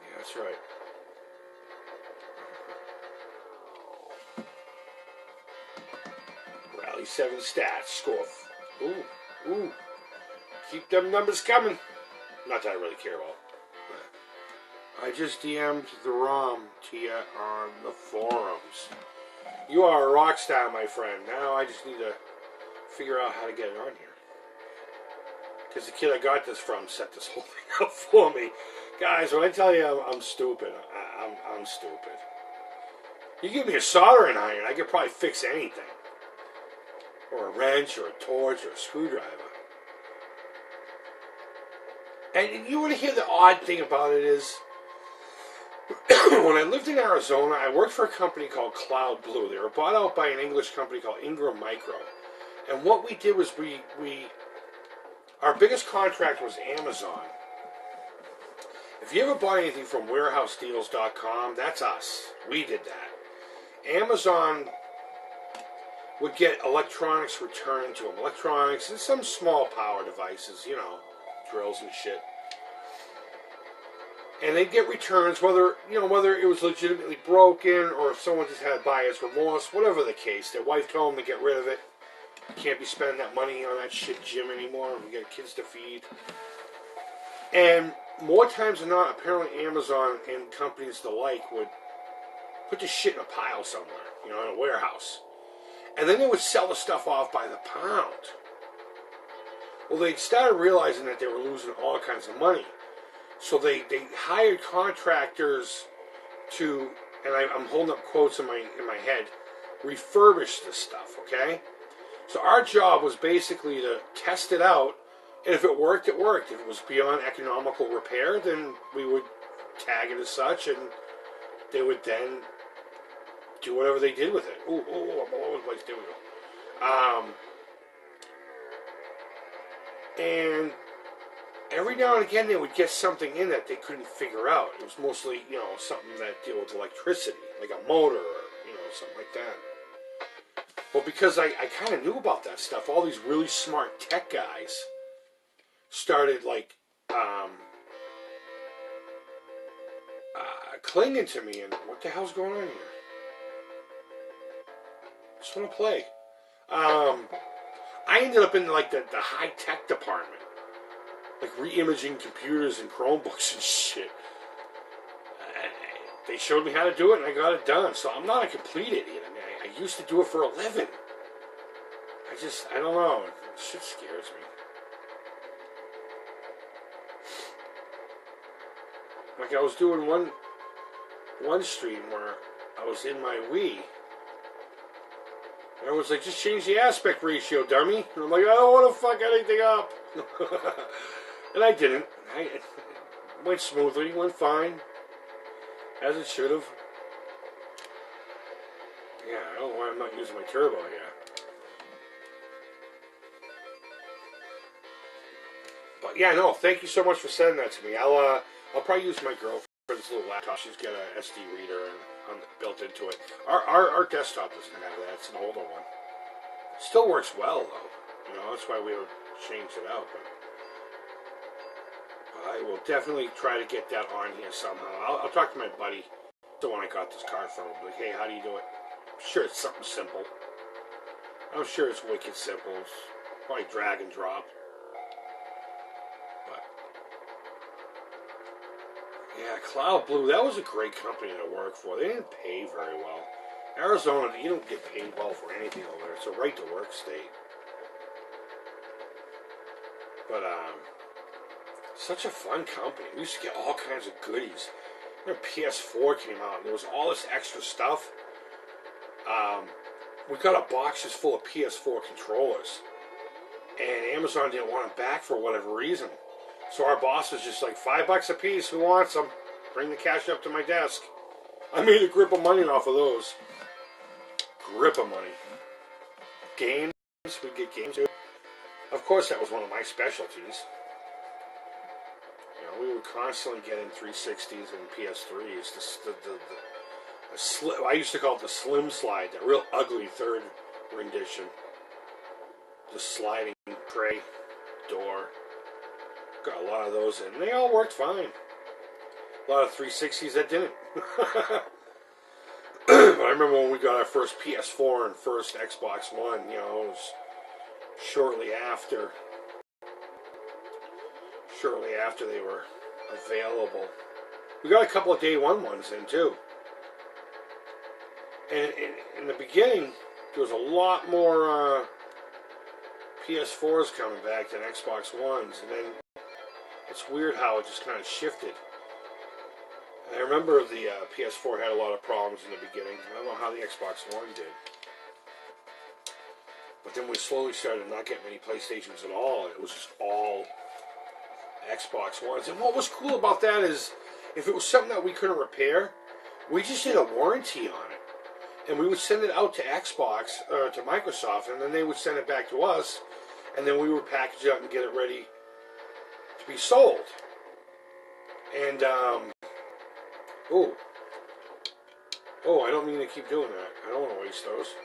Yeah, that's right. Rally 7 stats. Score. Ooh. Keep them numbers coming. Not that I really care about. I just DM'd the ROM to you on the forums. You are a rock star, my friend. Now I just need to figure out how to get it on here. Because the kid I got this from set this whole thing up for me. Guys, when I tell you I'm stupid, I'm stupid. You give me a soldering iron, I could probably fix anything. Or a wrench, or a torch, or a screwdriver. And you want to hear the odd thing about it is, when I lived in Arizona, I worked for a company called Cloud Blue. They were bought out by an English company called Ingram Micro. And what we did was our biggest contract was Amazon. If you ever bought anything from warehousedeals.com, that's us. We did that. Amazon would get electronics returned to them. Electronics and some small power devices, you know, drills and shit. And they'd get returns, whether it was legitimately broken or if someone just had buyer's remorse, whatever the case. Their wife told them to get rid of it. You can't be spending that money on that shit gym anymore. We got kids to feed. And more times than not, apparently Amazon and companies the like would put this shit in a pile somewhere, in a warehouse. And then they would sell the stuff off by the pound. Well, they started realizing that they were losing all kinds of money. So they hired contractors to, and I'm holding up quotes in my head, refurbish this stuff, okay? So our job was basically to test it out, and if it worked, it worked. If it was beyond economical repair, then we would tag it as such, and they would then do whatever they did with it. I'm all over the place. There we go. And every now and again, they would get something in that they couldn't figure out. It was mostly, something that deal with electricity, like a motor or, something like that. Well, because I kind of knew about that stuff, all these really smart tech guys started, clinging to me, and what the hell's going on here? Just want to play. I ended up in, the high-tech department. Re-imaging computers and Chromebooks and shit. They showed me how to do it, and I got it done. So I'm not a complete idiot. I mean, I used to do it for a living. I don't know. Shit scares me. I was doing one stream where I was in my Wii. And everyone's like, just change the aspect ratio, dummy. And I'm like, I don't want to fuck anything up. And I didn't. It went smoothly, went fine. As it should have. Yeah, I don't know why I'm not using my turbo here. But yeah, no, thank you so much for sending that to me. I'll probably use my girlfriend's little laptop. She's got an SD reader built into it. Our desktop doesn't have that. It's an older one. Still works well though. You know, that's why we would change it out. But I will definitely try to get that on here somehow. I'll talk to my buddy, the one I got this car from. Like, hey, how do you do it? I'm sure it's something simple. I'm sure it's wicked simple. It's probably drag and drop. But yeah, Cloud Blue, that was a great company to work for. They didn't pay very well. Arizona, you don't get paid well for anything over there. It's a right to work state. But such a fun company. We used to get all kinds of goodies. When PS4 came out, and there was all this extra stuff. We got a box just full of PS4 controllers, and Amazon didn't want them back for whatever reason. So our boss was just like, $5 a piece. Who wants them? Bring the cash up to my desk. I made a grip of money off of those. Grip of money. Games. We'd get games too. Of course, that was one of my specialties. You know, we were constantly getting 360s and PS3s. I used to call it the Slim Slide, the real ugly third rendition. The sliding tray door. Got a lot of those in. They all worked fine. A lot of 360s that didn't. I remember when we got our first PS4 and first Xbox One, you know, it was shortly after they were available. We got a couple of day one ones in too. And in the beginning, there was a lot more PS4s coming back than Xbox Ones, and then it's weird how it just kind of shifted. I remember the PS4 had a lot of problems in the beginning. I don't know how the Xbox One did. But then we slowly started not getting many PlayStations at all. It was just all Xbox Ones. And what was cool about that is, if it was something that we couldn't repair, we just did a warranty on it. And we would send it out to Xbox, to Microsoft, and then they would send it back to us, and then we would package it up and get it ready to be sold. And, I don't mean to keep doing that. I don't want to waste those.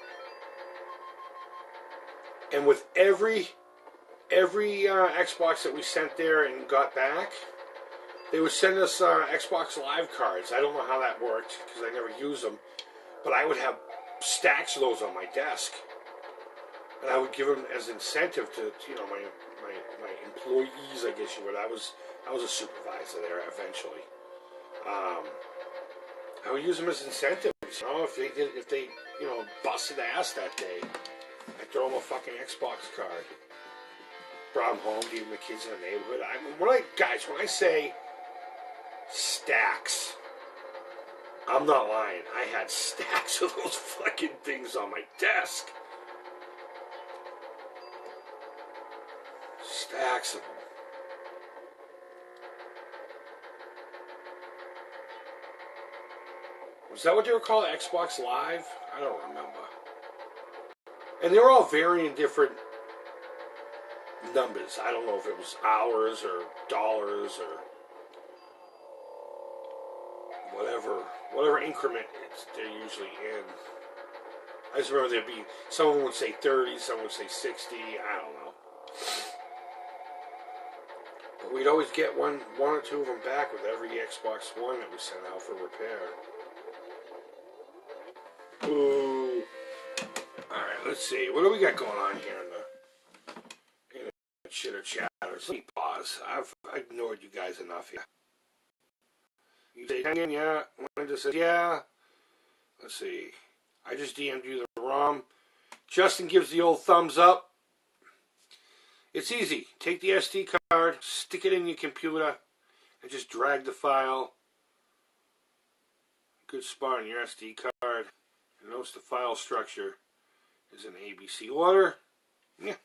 And with every Xbox that we sent there and got back, they would send us Xbox Live cards. I don't know how that worked, because I never used them. But I would have stacks of those on my desk, and I would give them as incentive to my employees, I guess you would. I was a supervisor there eventually. I would use them as incentives. You know, if they busted ass that day, I'd throw them a fucking Xbox card. Brought them home, gave them the kids in the neighborhood. When I say stacks, I'm not lying. I had stacks of those fucking things on my desk. Stacks of them. Was that what they were called? Xbox Live? I don't remember. And they were all varying different numbers. I don't know if it was hours or dollars or whatever increment they're usually in. I just remember there'd be, someone would say 30, someone would say 60, I don't know. But we'd always get one or two of them back with every Xbox One that we sent out for repair. Ooh. Alright, let's see. What do we got going on here in the chitter chatter? Let me pause. I've ignored you guys enough here. You say, hang in, yeah. Linda says, yeah. Let's see. I just DM'd you the ROM. Justin gives the old thumbs up. It's easy. Take the SD card, stick it in your computer, and just drag the file. Good spot on your SD card. And notice the file structure is in ABC order. Yeah.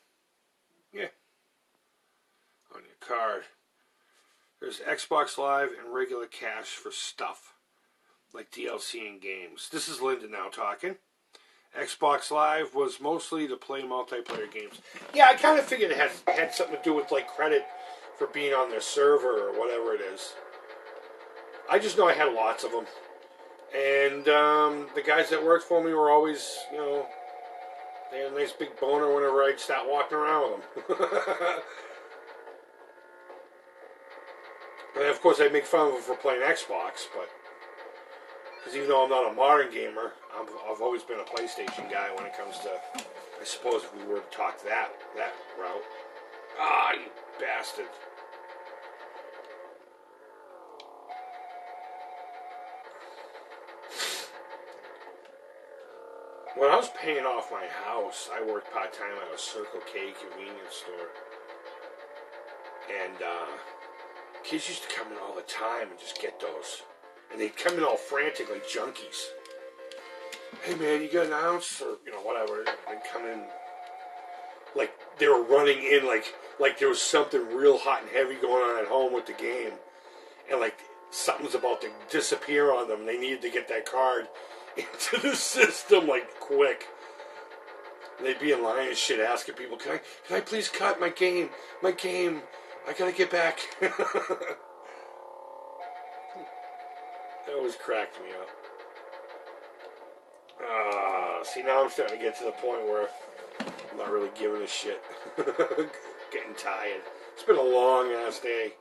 On your card. There's Xbox Live and regular cache for stuff, like DLC and games. This is Linda now talking. Xbox Live was mostly to play multiplayer games. Yeah, I kind of figured it had something to do with like credit for being on their server or whatever it is. I just know I had lots of them, and the guys that worked for me were always, they had a nice big boner whenever I'd start walking around with them. And of course, I'd make fun of them for playing Xbox, but because even though I'm not a modern gamer, I've always been a PlayStation guy when it comes to, I suppose, if we were to talk that route. Ah, you bastard. When I was paying off my house, I worked part-time at a Circle K convenience store. And kids used to come in all the time and just get those. And they'd come in all frantic like junkies. Hey man, you got an ounce? Or, whatever. They'd come in like they were running in like there was something real hot and heavy going on at home with the game. And like something's about to disappear on them. They needed to get that card into the system like quick. And they'd be in line and shit asking people, can I please cut my game? I gotta get back. That always cracked me up. See, now I'm starting to get to the point where I'm not really giving a shit. Getting tired. It's been a long ass day.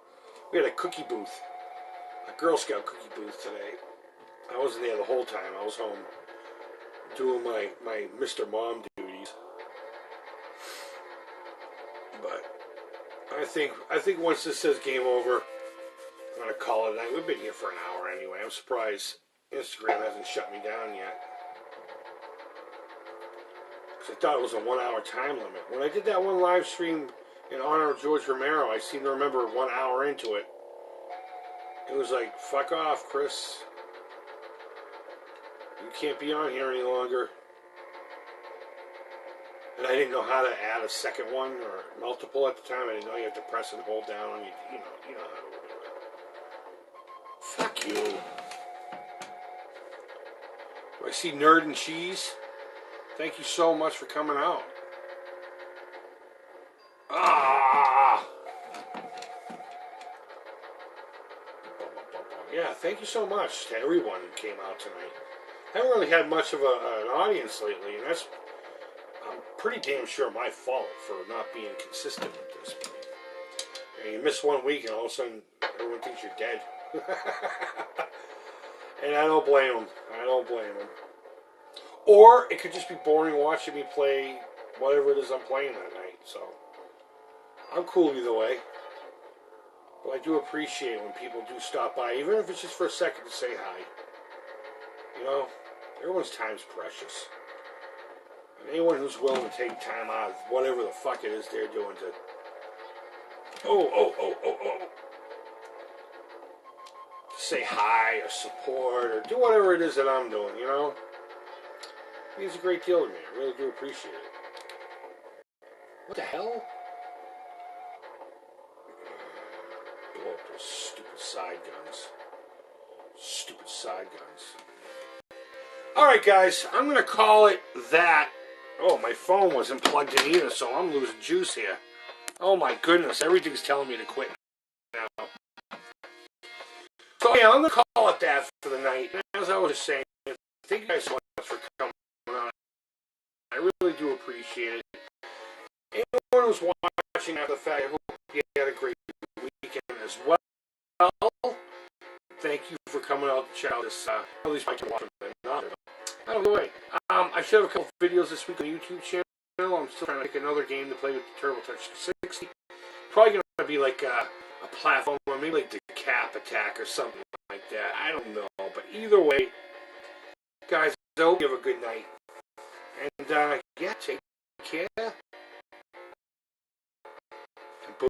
We had a cookie booth. A Girl Scout cookie booth today. I wasn't there the whole time. I was home doing my Mr. Mom duties. But I think once this says game over, I'm gonna call it a night. We've been here for an hour anyway. I'm surprised Instagram hasn't shut me down yet. Because I thought it was a 1 hour time limit. When I did that one live stream in honor of George Romero, I seem to remember 1 hour into it. It was like, fuck off, Chris. You can't be on here any longer. And I didn't know how to add a second one or multiple at the time. I didn't know you have to press and hold down on you know how to do it. Fuck you. I see Nerd and Cheese. Thank you so much for coming out. Yeah, thank you so much to everyone who came out tonight. I haven't really had much of an audience lately, and that's, I'm pretty damn sure, my fault for not being consistent with this. And you miss 1 week and all of a sudden everyone thinks you're dead. And I don't blame them. Or it could just be boring watching me play whatever it is I'm playing that night. So I'm cool either way. But I do appreciate when people do stop by, even if it's just for a second to say hi. Everyone's time's precious. And anyone who's willing to take time out of whatever the fuck it is they're doing to... say hi or support or do whatever it is that I'm doing, It means a great deal to me. I really do appreciate it. What the hell? Blow up those stupid side guns. Alright guys, I'm going to call it that. Oh, my phone wasn't plugged in either, so I'm losing juice here. Oh my goodness, everything's telling me to quit now. So yeah, I'm going to call it that for the night. As I was just saying, thank you guys so much for coming on. I really do appreciate it. Anyone who's watching after the fact, I hope you had a great weekend as well. Thank you for coming out to check out this, at least I can watch them. By the way, I should have a couple videos this week on the YouTube channel. I'm still trying to pick another game to play with the Turbo Touch 60. Probably going to be like a platform, or maybe like the Cap Attack or something like that. I don't know. But either way, guys, I hope you have a good night. And, yeah, take care.